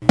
Hi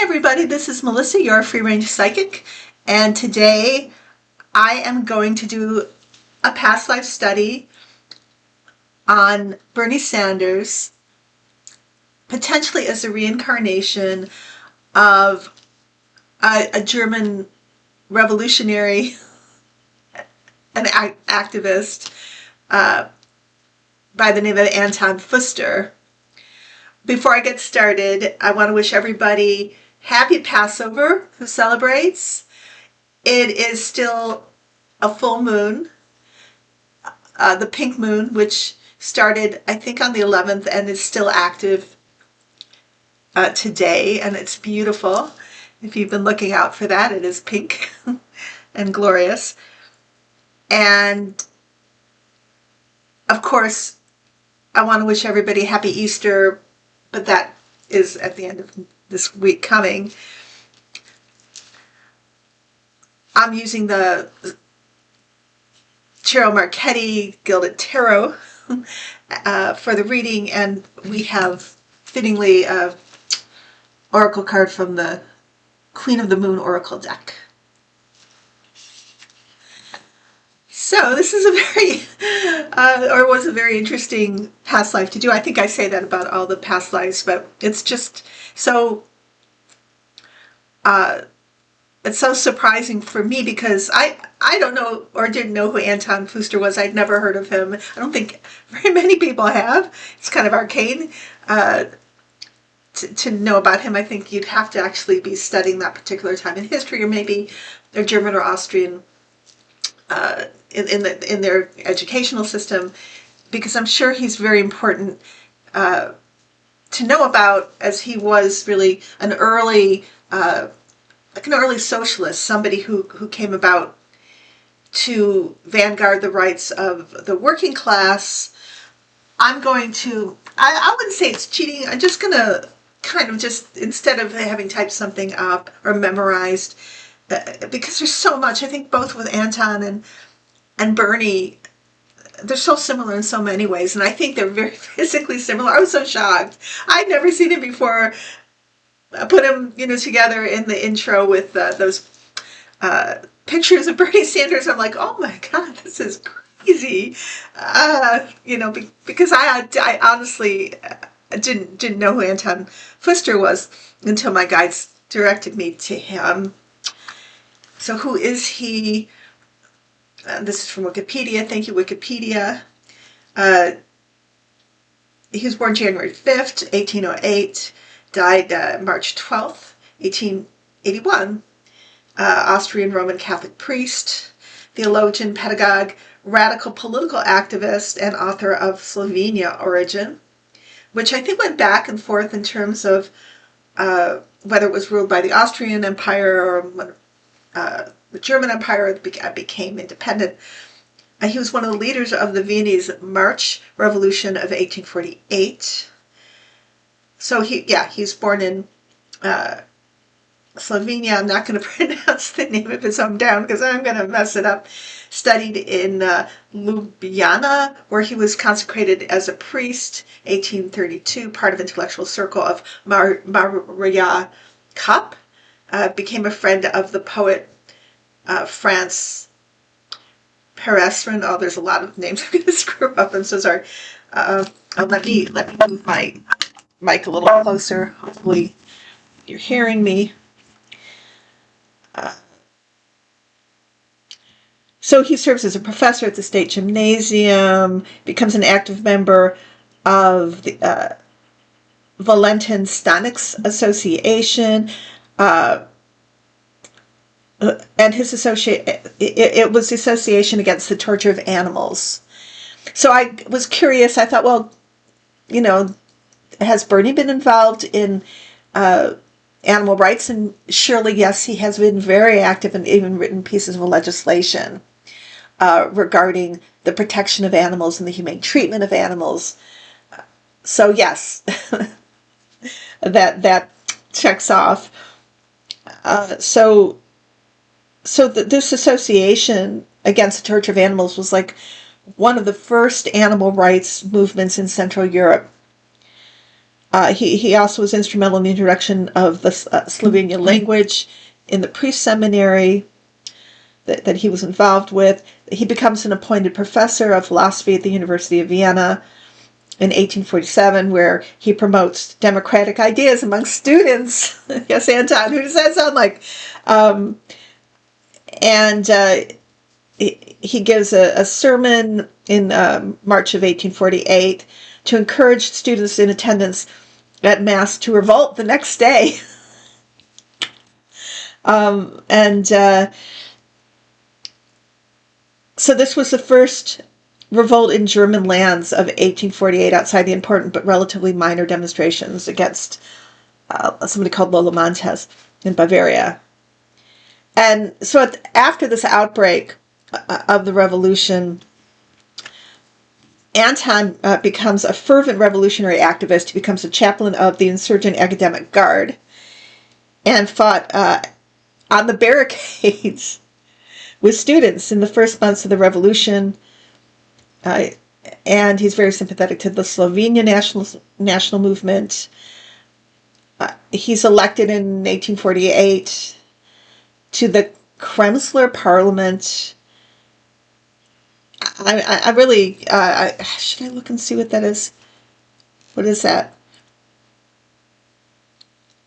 everybody, this is Melissa, your free range psychic, and today I am going to do a past life study on Bernie Sanders, potentially as a reincarnation of a German revolutionary and activist by the name of Anton Fuster. Before I get started, I want to wish everybody happy Passover who celebrates. It is still a full moon, the pink moon, which started, I think, on the 11th and is still active today, and it's beautiful. If you've been looking out for that, it is pink and glorious. And, of course, I want to wish everybody happy Easter, but that is at the end of this week coming. I'm using the Tarot Marchetti Gilded Tarot for the reading, and we have fittingly an oracle card from the Queen of the Moon Oracle deck. So this is a was a very interesting past life to do. I think I say that about all the past lives, but it's just so, it's so surprising for me because I don't know or didn't know who Anton Fuster was. I'd never heard of him. I don't think very many people have. It's kind of arcane to know about him. I think you'd have to actually be studying that particular time in history, or maybe they're German or Austrian in their educational system, because I'm sure he's very important to know about, as he was really an early socialist, somebody who came about to vanguard the rights of the working class. I wouldn't say it's cheating. I'm just going to kind of just, instead of having typed something up or memorized, because there's so much, I think both with Anton and Bernie, they're so similar in so many ways, and I think they're very physically similar. I was so shocked. I'd never seen him before. I put him, together in the intro with those pictures of Bernie Sanders. I'm like, oh my God, this is crazy. Because I honestly didn't know who Anton Fuster was until my guides directed me to him. So who is he? This is from Wikipedia. Thank you, Wikipedia. He was born January 5th, 1808. Died March 12th, 1881. Austrian Roman Catholic priest, theologian, pedagogue, radical political activist, and author of Slovenia origin, which I think went back and forth in terms of whether it was ruled by the Austrian Empire or the German Empire became independent. He was one of the leaders of the Viennese March Revolution of 1848. So he's born in Slovenia. I'm not going to pronounce the name of his hometown because I'm going to mess it up. Studied in Ljubljana, where he was consecrated as a priest, 1832, part of intellectual circle of Maria Kapp. Became a friend of the poet Franz Peresrin. Oh, there's a lot of names I'm going to screw up. I'm so sorry. Let me move my mic a little closer. Hopefully you're hearing me. So he serves as a professor at the State Gymnasium, becomes an active member of the Valentin Stanics Association, and his it was the Association Against the Torture of Animals. So I was curious. I thought, well, has Bernie been involved in animal rights? And surely, yes, he has been very active and even written pieces of legislation regarding the protection of animals and the humane treatment of animals. So yes, that checks off. So this association against the torture of animals was like one of the first animal rights movements in Central Europe. He also was instrumental in the introduction of the Slovenian language in the priest seminary that he was involved with. He becomes an appointed professor of philosophy at the University of Vienna in 1847, where he promotes democratic ideas among students. Yes, Anton, who does that sound like? He gives a sermon in March of 1848 to encourage students in attendance at Mass to revolt the next day. So this was the first revolt in German lands of 1848 outside the important but relatively minor demonstrations against somebody called Lola Montes in Bavaria. And so after this outbreak of the revolution, Anton becomes a fervent revolutionary activist. He becomes a chaplain of the insurgent academic guard and fought on the barricades with students in the first months of the revolution. And he's very sympathetic to the Slovenian national movement. He's elected in 1848 to the Kremsler Parliament. I really, should I look and see what that is? What is that?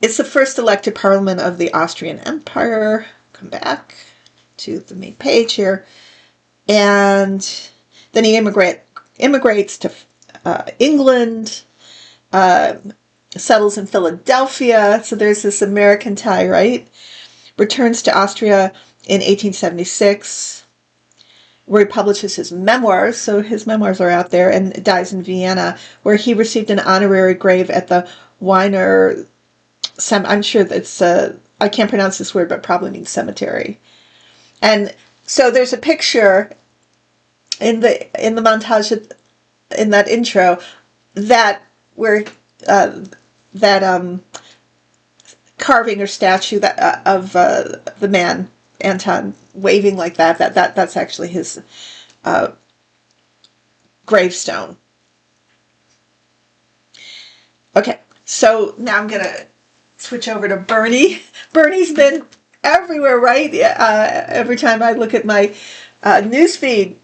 It's the first elected parliament of the Austrian Empire. Come back to the main page here. And then he immigrates to England, settles in Philadelphia. So there's this American tie, right? Returns to Austria in 1876, where he publishes his memoirs. So his memoirs are out there, and dies in Vienna, where he received an honorary grave at the Wiener. I'm sure that's I can't pronounce this word, but probably means cemetery. And so there's a picture in the montage in that intro that where that carving or statue that of the man Anton waving like that's actually his gravestone. Okay, so now I'm gonna switch over to Bernie. Bernie's been everywhere, right? Every time I look at my newsfeed,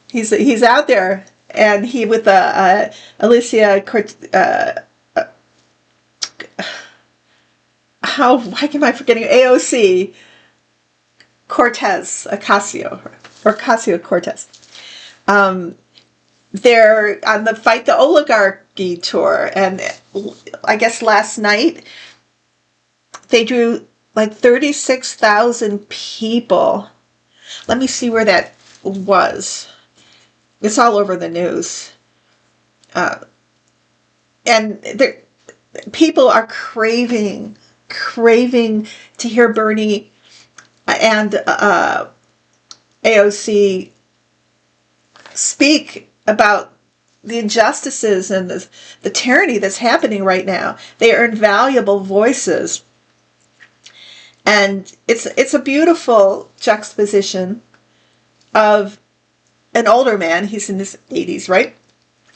he's out there, and he with Alicia why am I forgetting AOC Cortez, Ocasio-Cortez. They're on the Fight the Oligarchy tour, and I guess last night they drew like 36,000 people. Let me see where that was. It's all over the news. And people are craving to hear Bernie and AOC speak about the injustices and the tyranny that's happening right now. They are invaluable voices. And it's a beautiful juxtaposition of an older man, he's in his 80s, right?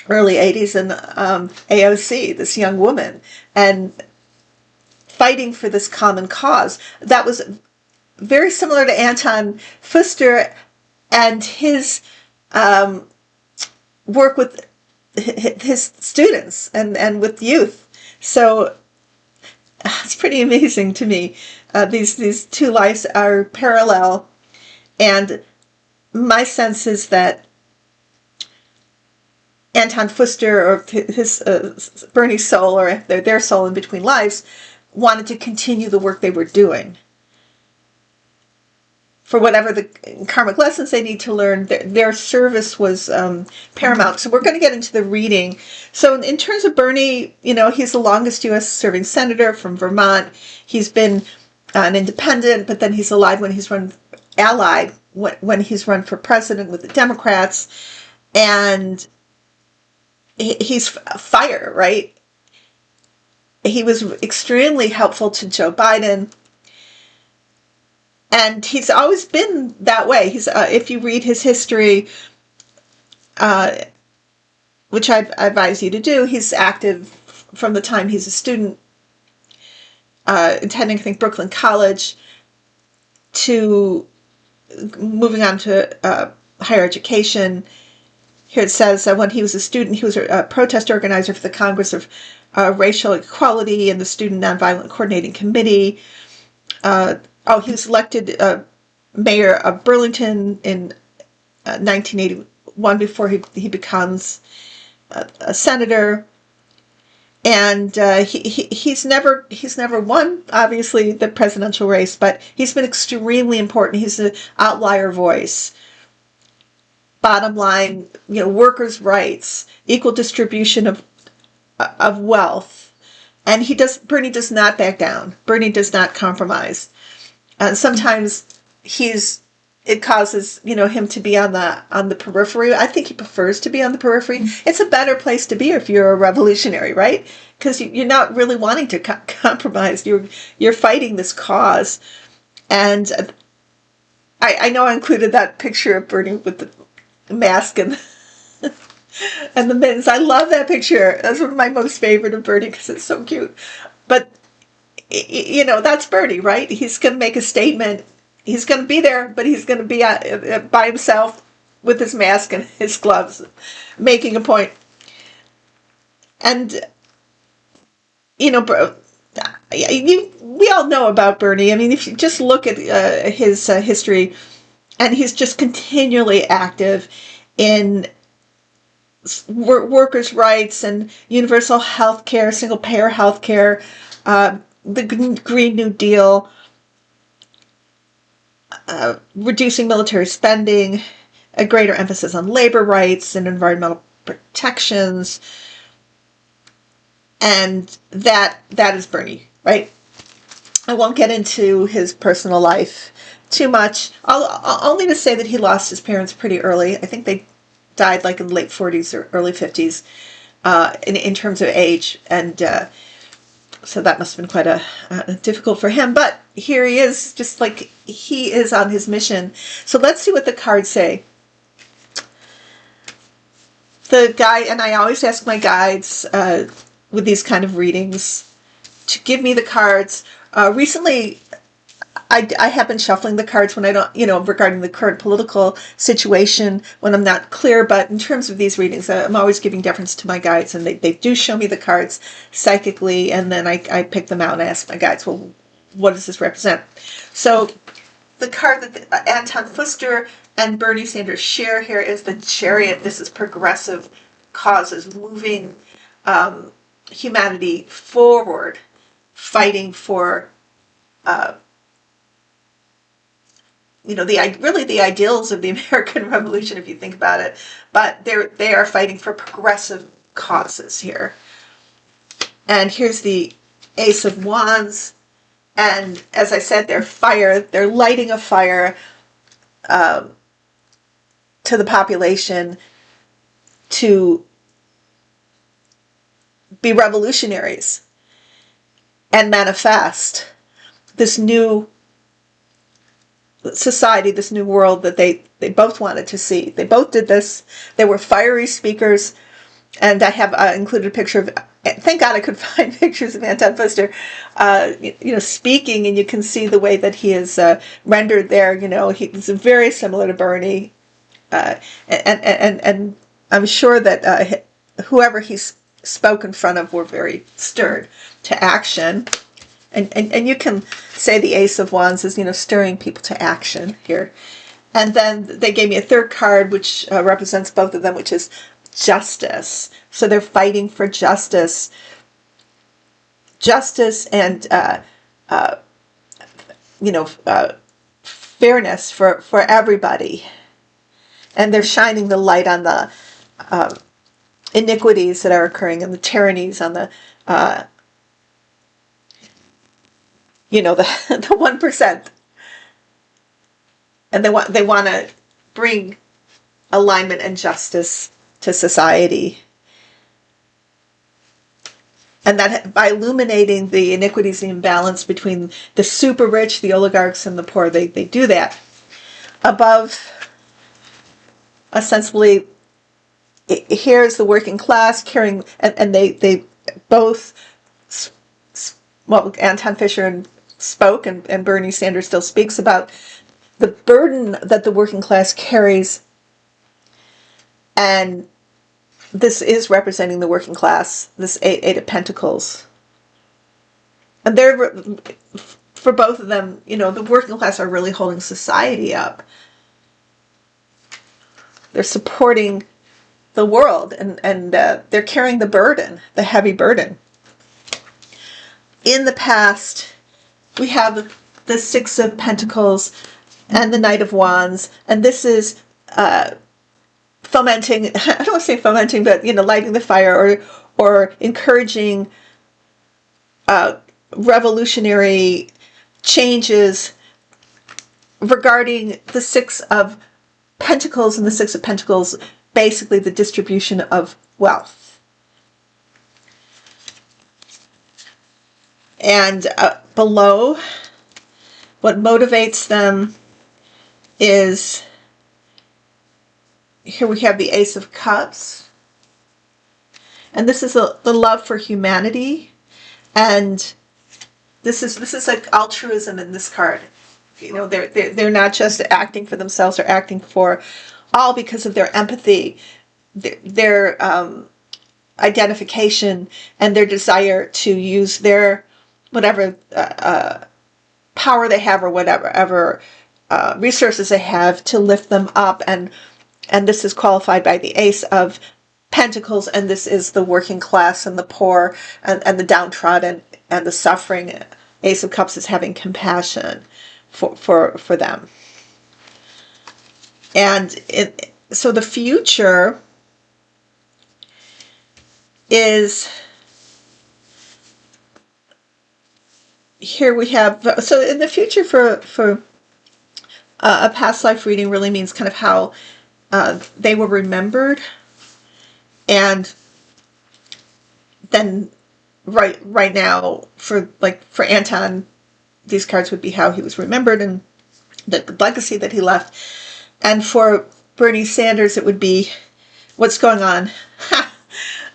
Early 80s, and AOC, this young woman, and fighting for this common cause. That was very similar to Anton Fuster and his work with his students and with youth. So it's pretty amazing to me. These two lives are parallel, and my sense is that Anton Fuster, or his Bernie's soul, or their soul in between lives, wanted to continue the work they were doing. For whatever the karmic lessons they need to learn, their service was paramount. So we're going to get into the reading. So in terms of Bernie, he's the longest U.S. serving senator from Vermont. He's been an independent, but then he's allied when he's run for president with the Democrats, and he's fire, right? He was extremely helpful to Joe Biden. And he's always been that way. He's, if you read his history, which I advise you to do, he's active from the time he's a student, attending, I think, Brooklyn College, to moving on to higher education. Here it says when he was a student, he was a protest organizer for the Congress of Racial Equality and the Student Nonviolent Coordinating Committee. He was elected mayor of Burlington in 1981 before he becomes a senator. And he's never won, obviously, the presidential race, but he's been extremely important. He's an outlier voice. Bottom line, workers' rights, equal distribution of wealth, and Bernie does not back down. Bernie does not compromise. And sometimes it causes him to be on the periphery. I think he prefers to be on the periphery. It's a better place to be if you're a revolutionary, right? Because you're not really wanting to compromise. You're fighting this cause. And I know I included that picture of Bernie with the mask and and the mittens. I love that picture. That's one of my most favorite of Bernie because it's so cute. But that's Bernie, right? He's going to make a statement. He's going to be there, but he's going to be by himself with his mask and his gloves, making a point. And, we all know about Bernie. I mean, if you just look at his history, and he's just continually active in workers' rights and universal health care, single-payer health care, the Green New Deal, reducing military spending, a greater emphasis on labor rights and environmental protections. And that is Bernie, right? I won't get into his personal life too much, only to say that he lost his parents pretty early. I think they died like in the late 40s or early 50s in terms of age. And so that must have been quite difficult for him. But here he is, just like he is on his mission. So let's see what the cards say. The guide, and I always ask my guides with these kind of readings to give me the cards. Recently, I have been shuffling the cards when I don't, regarding the current political situation when I'm not clear. But in terms of these readings, I'm always giving deference to my guides, and they do show me the cards psychically, and then I pick them out and ask my guides, well, what does this represent? So the card that Anton Fuster and Bernie Sanders share here is the Chariot. This is progressive causes, moving humanity forward, fighting for the ideals of the American Revolution, if you think about it. But they are fighting for progressive causes here. And here's the Ace of Wands. And as I said, they're lighting a fire to the population to be revolutionaries and manifest this new society, this new world that they both wanted to see. They both did this. They were fiery speakers, and I have included a picture of, thank God I could find pictures of Anton Fuster, speaking, and you can see the way that he is rendered there. He's very similar to Bernie, and I'm sure that whoever he's spoke in front of were very stirred to action. And you can say the Ace of Wands is, stirring people to action here. And then they gave me a third card, which represents both of them, which is justice. So they're fighting for justice. Justice and, fairness for everybody. And they're shining the light on the iniquities that are occurring and the tyrannies on the the 1%, and they want to bring alignment and justice to society, and that by illuminating the iniquities and imbalance between the super rich, the oligarchs, and the poor, they do that. Above, ostensibly, here's the working class carrying, and they both, well, Anton Fuster spoke, and Bernie Sanders still speaks about the burden that the working class carries, and this is representing the working class, this Eight of Pentacles. And they're, for both of them, the working class are really holding society up. They're supporting the world, and they're carrying the burden, the heavy burden. In the past, we have the Six of Pentacles and the Knight of Wands, and this is fomenting, I don't want to say fomenting, but, lighting the fire or encouraging revolutionary changes regarding the Six of Pentacles, and the Six of Pentacles, basically the distribution of wealth. And below, what motivates them is, here we have the Ace of Cups. And this is the love for humanity. And this is like altruism in this card. They're not just acting for themselves, they're acting for all because of their empathy, their identification, and their desire to use their whatever power they have, or whatever resources they have, to lift them up. And this is qualified by the Ace of Pentacles, and this is the working class and the poor and the downtrodden and the suffering. Ace of Cups is having compassion for them. And so the future is, here we have, so in the future for a past life reading really means kind of how they were remembered, and then right now for Anton, these cards would be how he was remembered and the legacy that he left. And for Bernie Sanders, it would be what's going on.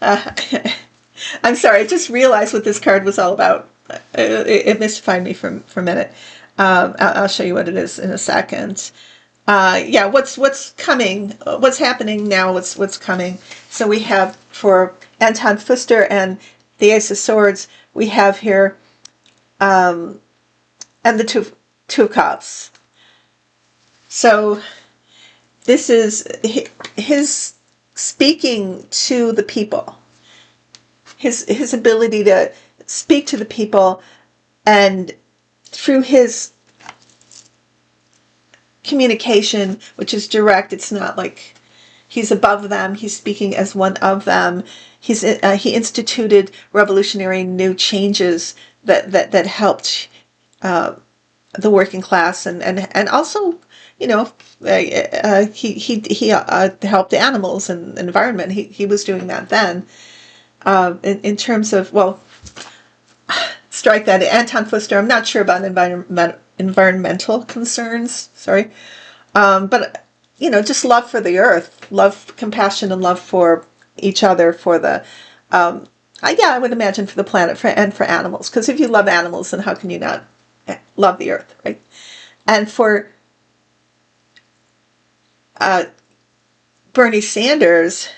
I'm sorry, I just realized what this card was all about. It mystified me for a minute. I'll show you what it is in a second. What's coming? What's happening now? What's coming? So we have, for Anton Fuster and the Ace of Swords, we have here, and the Two of Cups. So this is his speaking to the people, his ability to speak to the people, and through his communication, which is direct. It's not like he's above them, he's speaking as one of them. he instituted revolutionary new changes that helped the working class, and also, you know, he helped the animals and environment. He was doing that then. In terms of, well, strike that. Anton Fuster, I'm not sure about environmental concerns. Sorry. But, you know, just love for the earth, love, compassion, and love for each other, for the, yeah, I would imagine for the planet, and for animals. Because if you love animals, then how can you not love the earth, right? And for Bernie Sanders,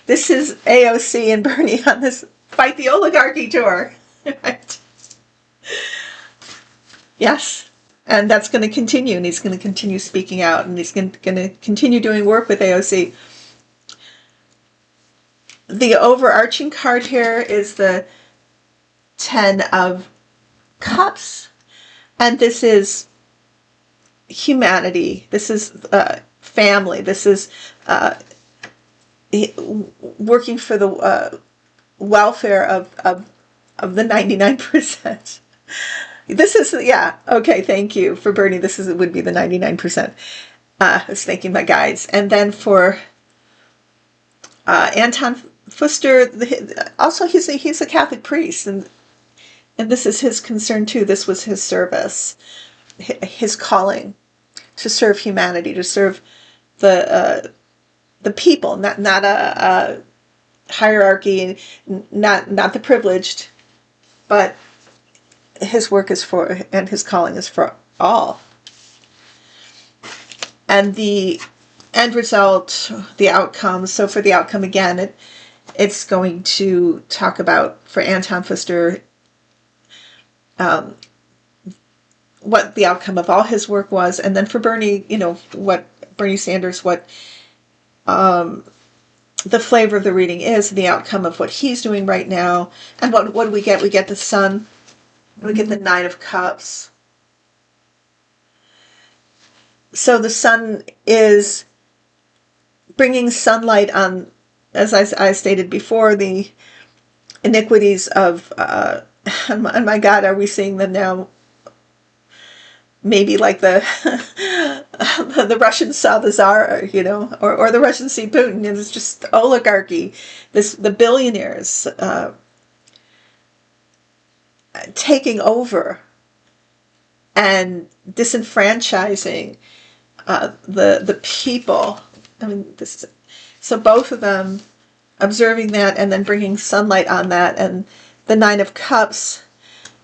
this is AOC and Bernie on this Fight the Oligarchy tour, right? Yes. And that's going to continue, and he's going to continue speaking out, and he's going to continue doing work with AOC. The overarching card here is the 10 of Cups, and this is humanity. This is family. This is working for the welfare of the 99%. This is, yeah, okay, thank you. For Bernie, it would be the 99%. I was thanking my guides. And then for Anton Fuster, also he's a Catholic priest, and this is his concern too. This was his service, his calling to serve humanity, to serve the people, not a hierarchy, not the privileged, but his work is for, and his calling is for all. And the end result, the outcome. So for the outcome, again, it's going to talk about, for Anton Fuster, what the outcome of all his work was, and then for Bernie, you know, what Bernie Sanders, what the flavor of the reading is, the outcome of what he's doing right now. And what do we get? We get the Sun. We get the Nine of Cups. So the Sun is bringing sunlight on, as I stated before, the iniquities of, and my God, are we seeing them now? Maybe like the the Russians saw the Tsar, you know, or the Russians see Putin. It's just oligarchy, the billionaires taking over and disenfranchising the people. I mean, so both of them observing that and then bringing sunlight on that, and the Nine of Cups.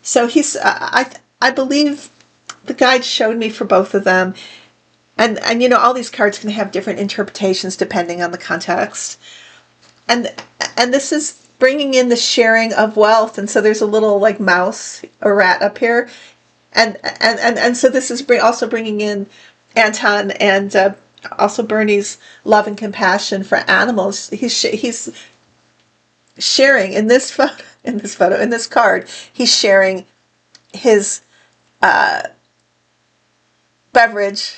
So he's, I believe the guide showed me for both of them, and you know, all these cards can have different interpretations depending on the context, and this is bringing in the sharing of wealth. And so there's a little like mouse or rat up here, and so this is also bringing in Anton and also Bernie's love and compassion for animals. He's sharing in this card. He's sharing his beverage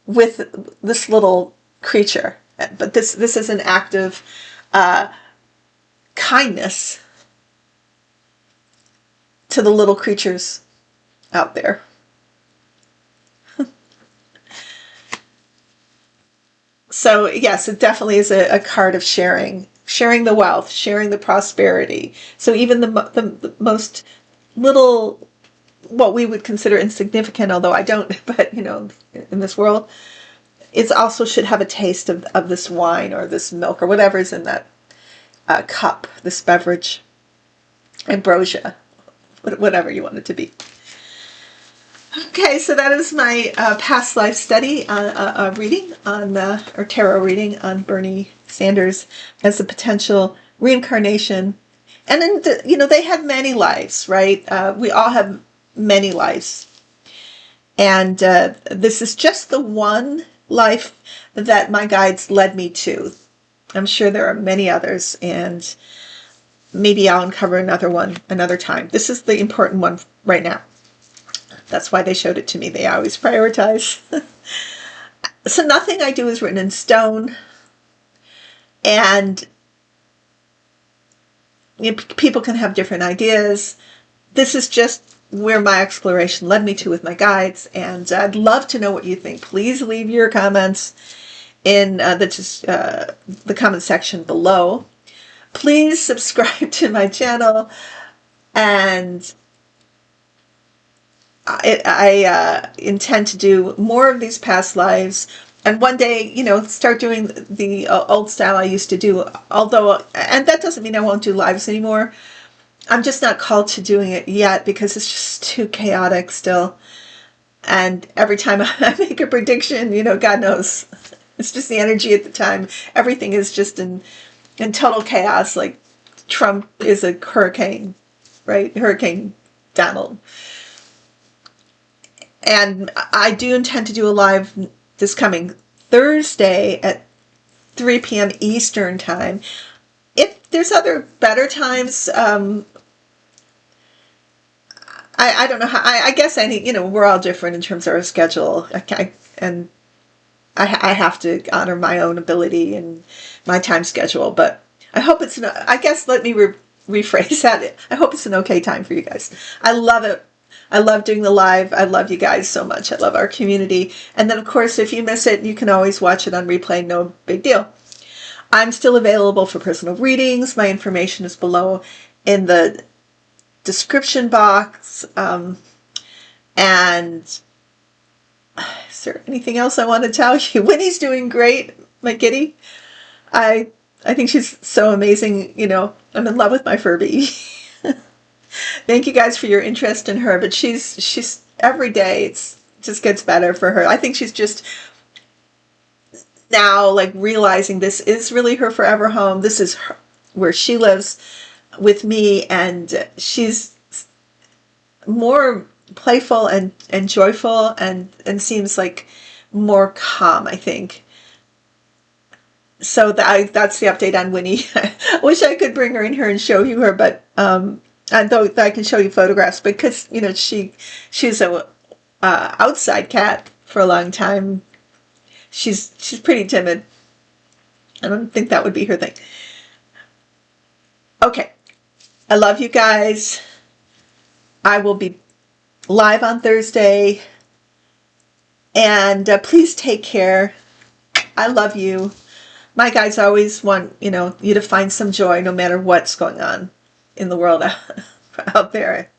with this little creature, but this is an act of kindness to the little creatures out there. So yes, it definitely is a card of sharing the wealth, sharing the prosperity. So even the most little, what we would consider insignificant, although I don't, but you know, in this world, it also should have a taste of this wine or this milk or whatever is in that cup, this beverage, ambrosia, whatever you want it to be. Okay, so that is my past life study reading on, or tarot reading on Bernie Sanders as a potential reincarnation. And then, you know, they have many lives, right? We all have many lives. And this is just the one life that my guides led me to. I'm sure there are many others, and maybe I'll uncover another one another time. This is the important one right now. That's why they showed it to me. They always prioritize. So nothing I do is written in stone. And people can have different ideas. This is just where my exploration led me to with my guides, and I'd love to know what you think. Please leave your comments in the comment section below. Please subscribe to my channel, and I intend to do more of these past lives, and one day, start doing the old style I used to do. Although, and that doesn't mean I won't do lives anymore. I'm just not called to doing it yet because it's just too chaotic still. And every time I make a prediction, God knows, it's just the energy at the time. Everything is just in total chaos. Like Trump is a hurricane, right? Hurricane Donald. And I do intend to do a live this coming Thursday at 3 p.m. Eastern time. If there's other better times, I don't know how. I guess we're all different in terms of our schedule. And I have to honor my own ability and my time schedule. But I hope it's I guess let me rephrase that. I hope it's an okay time for you guys. I love it. I love doing the live. I love you guys so much. I love our community. And then, of course, if you miss it, you can always watch it on replay. No big deal. I'm still available for personal readings. My information is below in the description box. And is there anything else I want to tell you? Winnie's doing great, my kitty. I think she's so amazing. I'm in love with my fur baby. Thank you guys for your interest in her, but she's every day it just gets better for her. I think she's just now like realizing this is really her forever home. This is where she lives with me, and she's more playful and joyful and seems like more calm, I think. So that's the update on Winnie. I wish I could bring her in here and show you her, but and though I can show you photographs, because she's a outside cat for a long time. She's pretty timid. I don't think that would be her thing. Okay, I love you guys. I will be live on Thursday, and please take care. I love you. My guides always want you to find some joy no matter what's going on in the world out there.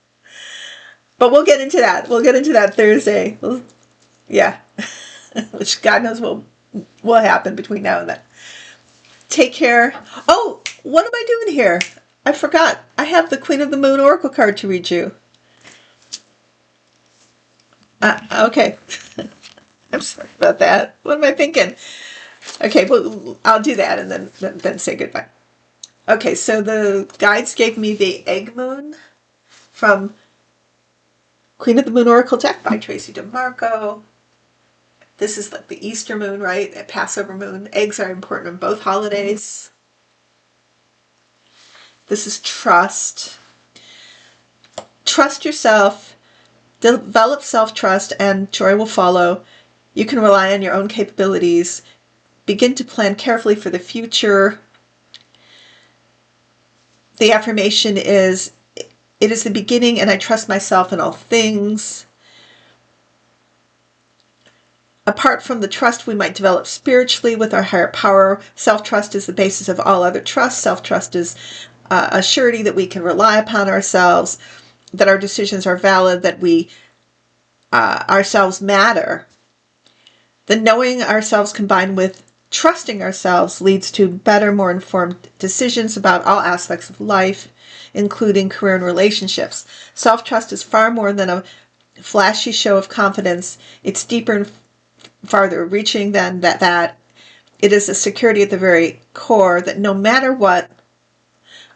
But we'll get into that. We'll get into that Thursday. Yeah. Which God knows what will happen between now and then. Take care. Oh, what am I doing here? I forgot. I have the Queen of the Moon Oracle card to read you. Okay. I'm sorry about that. What am I thinking? Okay, well, I'll do that and then say goodbye. Okay, so the guides gave me the Egg Moon from Queen of the Moon Oracle deck by Tracy DeMarco. This is like the Easter moon, right? A Passover moon. Eggs are important on both holidays. This is trust. Trust yourself. Develop self-trust and joy will follow. You can rely on your own capabilities. Begin to plan carefully for the future. The affirmation is, it is the beginning and I trust myself in all things. Apart from the trust we might develop spiritually with our higher power, self-trust is the basis of all other trust. Self-trust is a surety that we can rely upon ourselves, that our decisions are valid, that we ourselves matter. The knowing ourselves combined with trusting ourselves leads to better, more informed decisions about all aspects of life, including career and relationships. Self-trust is far more than a flashy show of confidence. It's deeper and farther reaching than that. It is a security at the very core that no matter what,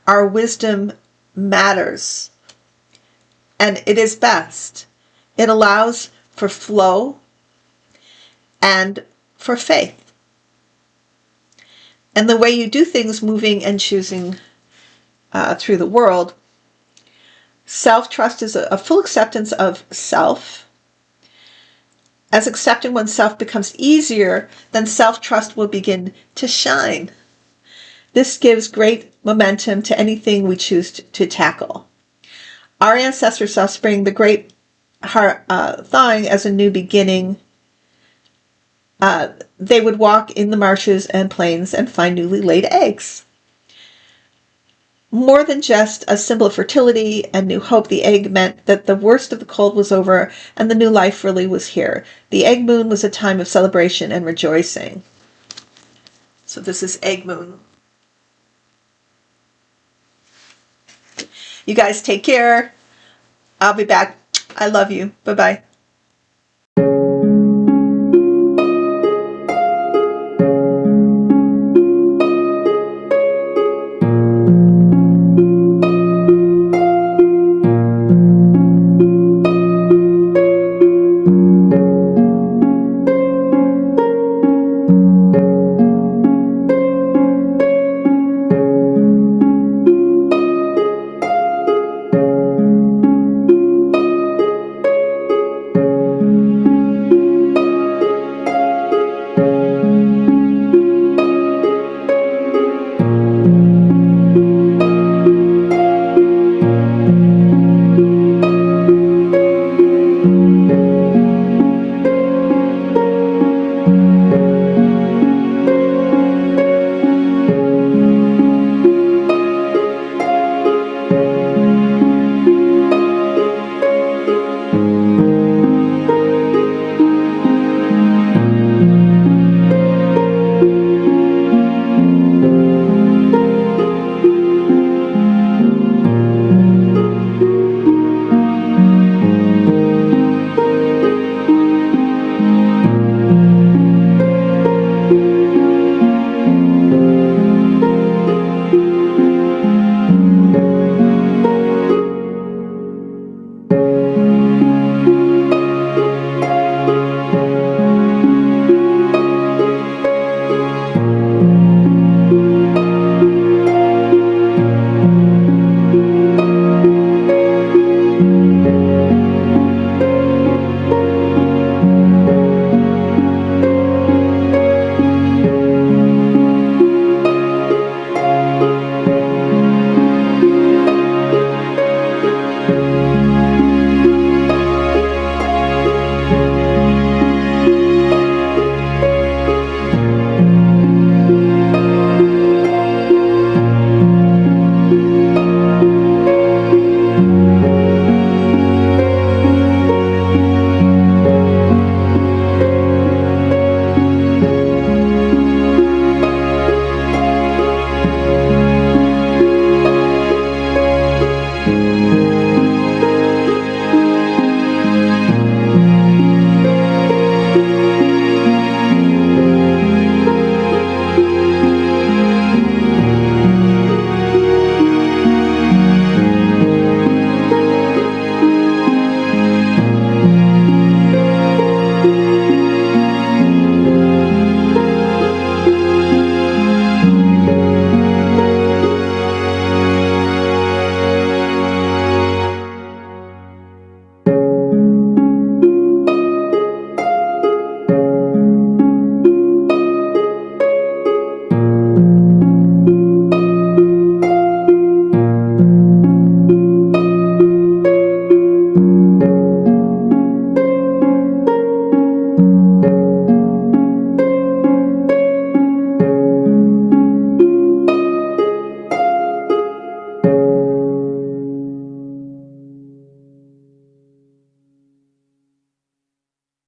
our wisdom matters. And it is best. It allows for flow and for faith. And the way you do things, moving and choosing through the world. Self-trust is a full acceptance of self. As accepting oneself becomes easier, then self-trust will begin to shine. This gives great momentum to anything we choose to tackle. Our ancestors saw spring, the great thawing, as a new beginning. They would walk in the marshes and plains and find newly laid eggs. More than just a symbol of fertility and new hope, the egg meant that the worst of the cold was over and the new life really was here. The egg moon was a time of celebration and rejoicing. So this is egg moon. You guys take care. I'll be back. I love you. Bye-bye.